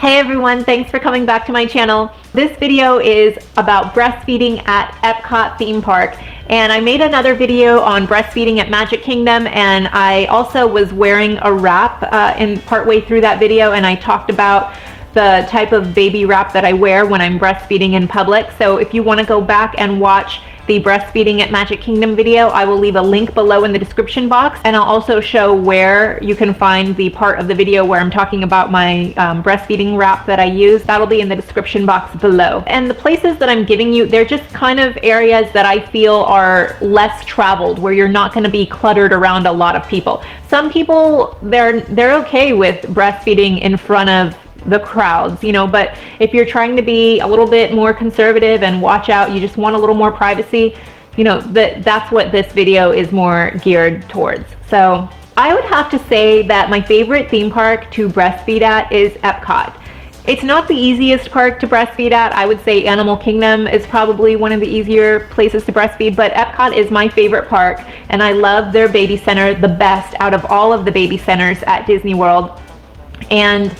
Hey everyone, thanks for coming back to my channel. This video is about breastfeeding at Epcot theme park, and I made another video on breastfeeding at Magic Kingdom, and I also was wearing a wrap in partway through that video, and I talked about the type of baby wrap that I wear when I'm breastfeeding in public. So if you want to go back and watch the breastfeeding at Magic Kingdom video, I will leave a link below in the description box, and I'll also show where you can find the part of the video where I'm talking about my breastfeeding wrap that I use. That'll be in the description box below. And the places that I'm giving you, they're just kind of areas that I feel are less traveled, where you're not going to be cluttered around a lot of people. Some people, they're okay with breastfeeding in front of the crowds, you know, but if you're trying to be a little bit more conservative and watch out, you just want a little more privacy, you know, that's what this video is more geared towards. So I would have to say that my favorite theme park to breastfeed at is Epcot. It's not the easiest park to breastfeed at. I would say Animal Kingdom is probably one of the easier places to breastfeed, but Epcot is my favorite park, and I love their baby center the best out of all of the baby centers at Disney World. And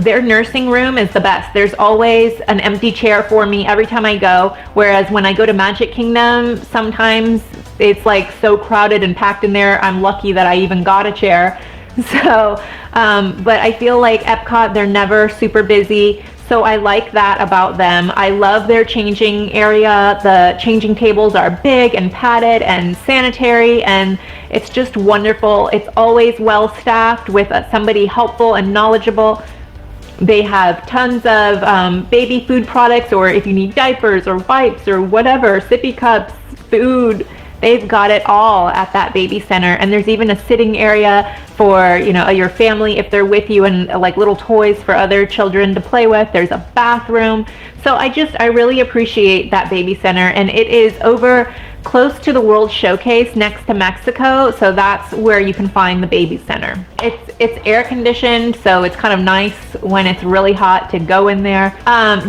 their nursing room is the best. There's always an empty chair for me every time I go, whereas when I go to Magic Kingdom, sometimes it's like so crowded and packed in there. I'm lucky that I even got a chair. So, but I feel like Epcot, they're never super busy. So I like that about them. I love their changing area. The changing tables are big and padded and sanitary, and it's just wonderful. It's always well staffed with somebody helpful and knowledgeable. They have tons of baby food products, or if you need diapers or wipes or whatever, sippy cups, food. They've got it all at that baby center, and there's even a sitting area for, you know, your family if they're with you, and like little toys for other children to play with. There's a bathroom. So I really appreciate that baby center, and it is over close to the World Showcase next to Mexico, so that's where you can find the baby center. It's air conditioned, so it's kind of nice when it's really hot to go in there.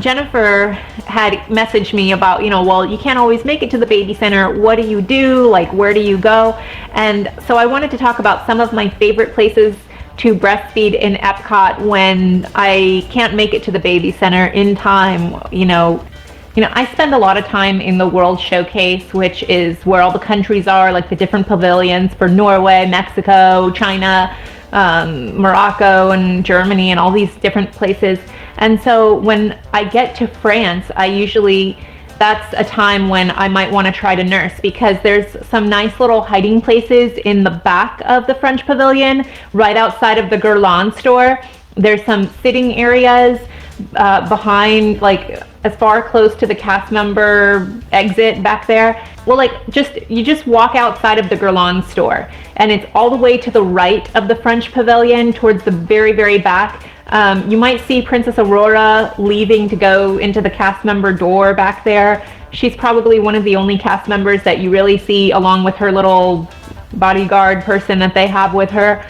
Jennifer had messaged me about, you know, well, you can't always make it to the baby center. What do you do? Like, where do you go? And so I wanted to talk about some of my favorite places to breastfeed in Epcot when I can't make it to the baby center in time. You know, I spend a lot of time in the World Showcase, which is where all the countries are, like the different pavilions for Norway, Mexico, China, Morocco, and Germany, and all these different places. And so when I get to France, that's a time when I might want to try to nurse, because there's some nice little hiding places in the back of the French pavilion, right outside of the Guerlain store. There's some sitting areas behind, like as far close to the cast member exit back there. Well, like you just walk outside of the Guerlain store, and it's all the way to the right of the French pavilion towards the very, very back. You might see Princess Aurora leaving to go into the cast member door back there. She's probably one of the only cast members that you really see, along with her little bodyguard person that they have with her.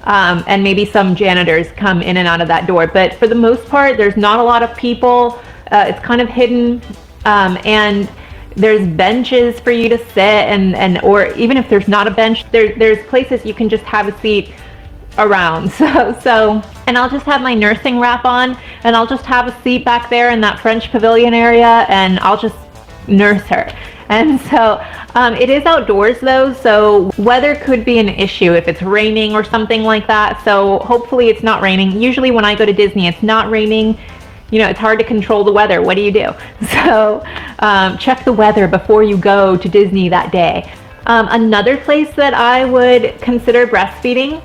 And maybe some janitors come in and out of that door. But for the most part, there's not a lot of people. It's kind of hidden. And there's benches for you to sit, or even if there's not a bench, there's places you can just have a seat around. So and I'll just have my nursing wrap on, and I'll just have a seat back there in that French pavilion area, and I'll just nurse her. And so it is outdoors though, so weather could be an issue if it's raining or something like that. So hopefully it's not raining. Usually when I go to Disney, it's not raining. You know, it's hard to control the weather. What do you do? So check the weather before you go to Disney that day. Another place that I would consider breastfeeding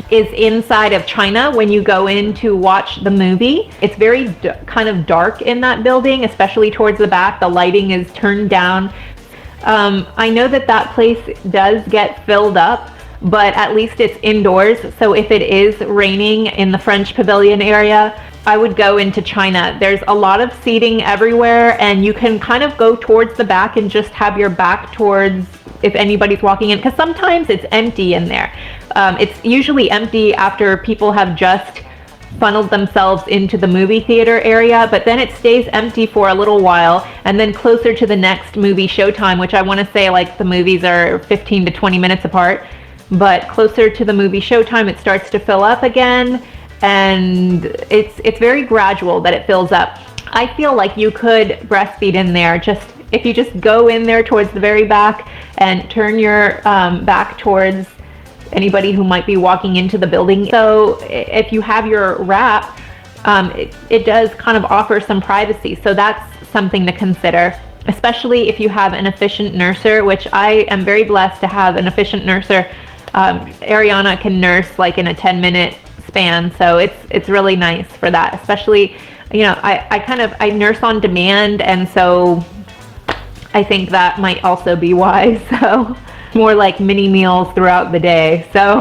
is inside of China when you go in to watch the movie. It's very kind of dark in that building, especially towards the back. The lighting is turned down. I know that place does get filled up, but at least it's indoors. So if it is raining in the French pavilion area, I would go into China. There's a lot of seating everywhere, and you can kind of go towards the back and just have your back towards if anybody's walking in, because sometimes it's empty in there. It's usually empty after people have just funneled themselves into the movie theater area, but then it stays empty for a little while, and then closer to the next movie showtime, which I want to say like the movies are 15 to 20 minutes apart, but closer to the movie showtime it starts to fill up again, and it's very gradual that it fills up. I feel like you could breastfeed in there just if you just go in there towards the very back and turn your back towards anybody who might be walking into the building. So if you have your wrap, it does kind of offer some privacy. So that's something to consider, especially if you have an efficient nurser, which I am very blessed to have an efficient nurser. Ariana can nurse like in a 10-minute span, so it's really nice for that. Especially, you know, I nurse on demand, and so I think that might also be why. So more like mini meals throughout the day. So,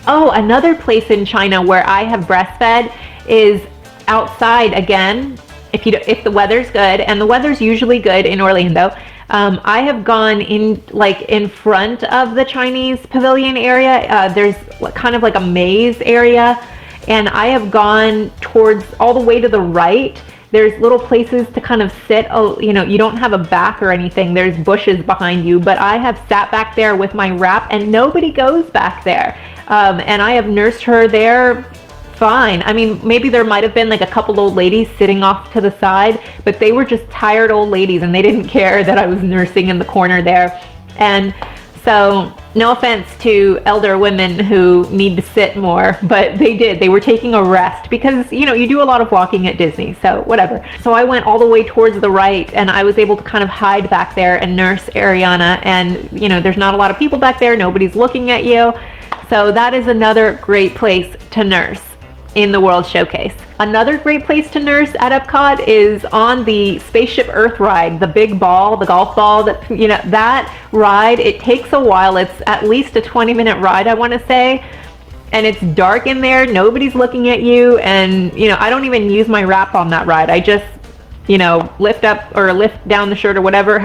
oh, another place in China where I have breastfed is outside again. If the weather's good, and the weather's usually good in Orlando, I have gone in like in front of the Chinese pavilion area. There's kind of like a maze area, and I have gone towards all the way to the right. There's little places to kind of sit. Oh, you know, you don't have a back or anything. There's bushes behind you, but I have sat back there with my wrap, and nobody goes back there. And I have nursed her there fine. I mean, maybe there might have been like a couple old ladies sitting off to the side, but they were just tired old ladies, and they didn't care that I was nursing in the corner there. And so, no offense to elder women who need to sit more, but they did. They were taking a rest because, you know, you do a lot of walking at Disney, so whatever. So I went all the way towards the right, and I was able to kind of hide back there and nurse Ariana. And, you know, there's not a lot of people back there. Nobody's looking at you. So that is another great place to nurse in the World Showcase. Another great place to nurse at Epcot is on the Spaceship Earth ride, the big ball, the golf ball, that, you know, that ride, it takes a while. It's at least a 20-minute ride, I want to say, and it's dark in there, nobody's looking at you, and, you know, I don't even use my wrap on that ride. I just, you know, lift up or lift down the shirt or whatever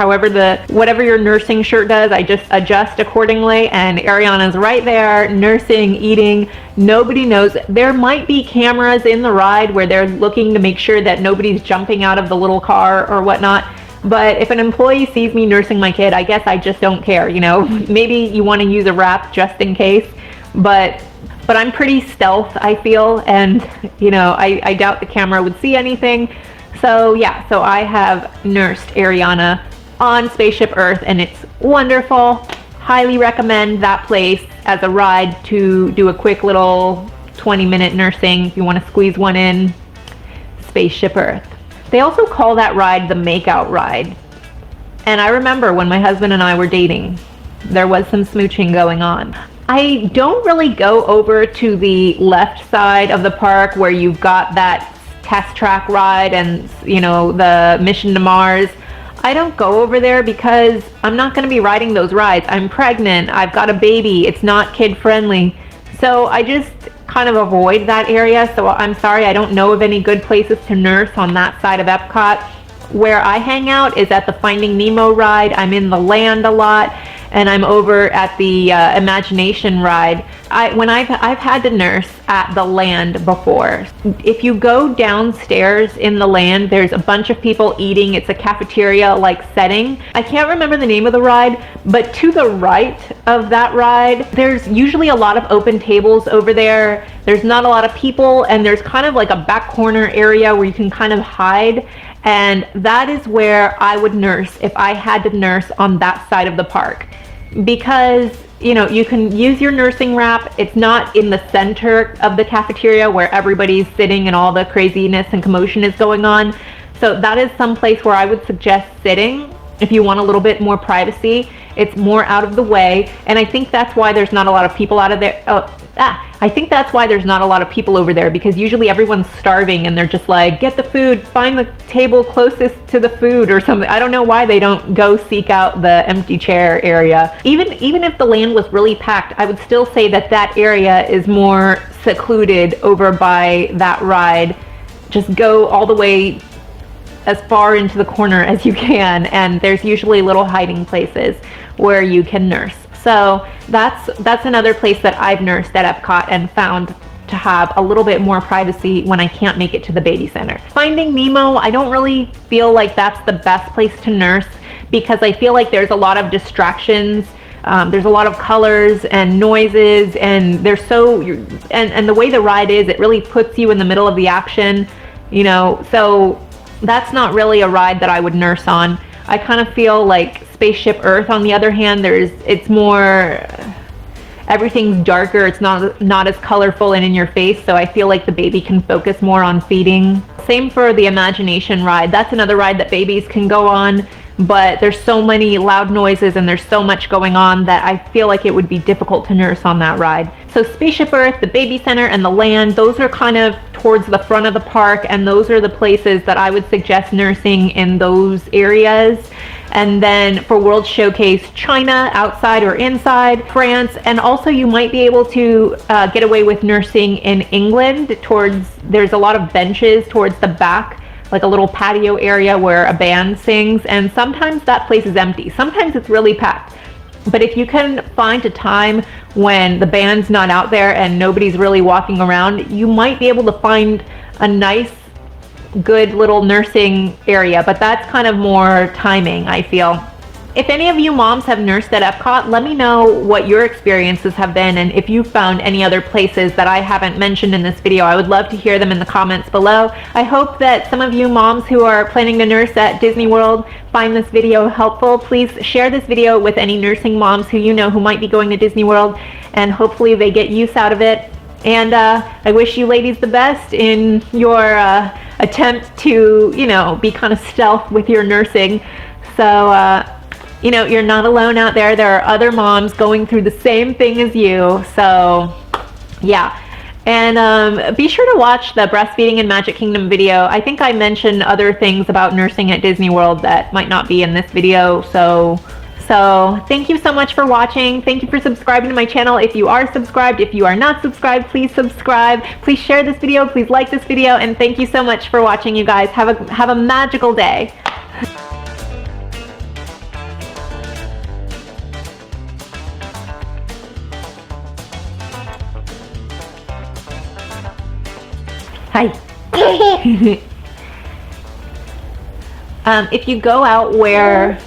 your nursing shirt does, I just adjust accordingly, and Ariana's right there nursing, eating. Nobody knows. There might be cameras in the ride where they're looking to make sure that nobody's jumping out of the little car or whatnot, but if an employee sees me nursing my kid, I guess I just don't care, you know. Maybe you want to use a wrap just in case, but I'm pretty stealth, I feel, and, you know, I doubt the camera would see anything. So yeah, so I have nursed Ariana on Spaceship Earth, and it's wonderful. Highly recommend that place as a ride to do a quick little 20-minute nursing if you want to squeeze one in. Spaceship Earth. They also call that ride the makeout ride. And I remember when my husband and I were dating, there was some smooching going on. I don't really go over to the left side of the park where you've got that test track ride and, you know, the Mission to Mars. I don't go over there because I'm not going to be riding those rides. I'm pregnant. I've got a baby. It's not kid friendly. So I just kind of avoid that area. So I'm sorry, I don't know of any good places to nurse on that side of Epcot. Where I hang out is at the Finding Nemo ride. I'm in the land a lot, and I'm over at the Imagination ride. When I've had to nurse at the land before. If you go downstairs in the land, there's a bunch of people eating. It's a cafeteria-like setting. I can't remember the name of the ride, but to the right of that ride, there's usually a lot of open tables over there. There's not a lot of people, and there's kind of like a back corner area where you can kind of hide. And that is where I would nurse if I had to nurse on that side of the park. Because, you know, you can use your nursing wrap. It's not in the center of the cafeteria where everybody's sitting and all the craziness and commotion is going on. So that is some place where I would suggest sitting if you want a little bit more privacy. It's more out of the way, and I think that's why there's not a lot of people out of there. I think that's why there's not a lot of people over there, because usually everyone's starving and they're just like, get the food, find the table closest to the food or something. I don't know why they don't go seek out the empty chair area. Even if the land was really packed, I would still say that that area is more secluded over by that ride. Just go all the way as far into the corner as you can, and there's usually little hiding places where you can nurse. So that's another place that I've nursed at Epcot and found to have a little bit more privacy when I can't make it to the baby center. Finding Nemo, I don't really feel like that's the best place to nurse because I feel like there's a lot of distractions There's a lot of colors and noises, and and the way the ride is, it really puts you in the middle of the action, you know, so that's not really a ride that I would nurse on. I kind of feel like Spaceship Earth, on the other hand, it's more, everything's darker, it's not as colorful and in your face, so I feel like the baby can focus more on feeding. Same for the Imagination ride. That's another ride that babies can go on, but there's so many loud noises and there's so much going on that I feel like it would be difficult to nurse on that ride. So Spaceship Earth, the Baby Center, and the Land, those are kind of towards the front of the park, and those are the places that I would suggest nursing in those areas. And then for World Showcase, China, outside or inside, France, and also you might be able to get away with nursing in England. There's a lot of benches towards the back, like a little patio area where a band sings, and sometimes that place is empty. Sometimes it's really packed. But if you can find a time when the band's not out there and nobody's really walking around, you might be able to find a nice, good little nursing area, but that's kind of more timing, I feel. If any of you moms have nursed at Epcot, let me know what your experiences have been, and if you found any other places that I haven't mentioned in this video. I would love to hear them in the comments below. I hope that some of you moms who are planning to nurse at Disney World find this video helpful. Please share this video with any nursing moms who you know who might be going to Disney World, and hopefully they get use out of it. And I wish you ladies the best in your attempt to, you know, be kind of stealth with your nursing. So, you know, you're not alone out there. There are other moms going through the same thing as you. So, yeah. And be sure to watch the Breastfeeding in Magic Kingdom video. I think I mentioned other things about nursing at Disney World that might not be in this video. So thank you so much for watching. Thank you for subscribing to my channel if you are subscribed. If you are not subscribed, please subscribe. Please share this video. Please like this video. And thank you so much for watching, you guys. Have a magical day. Hi. If you go out where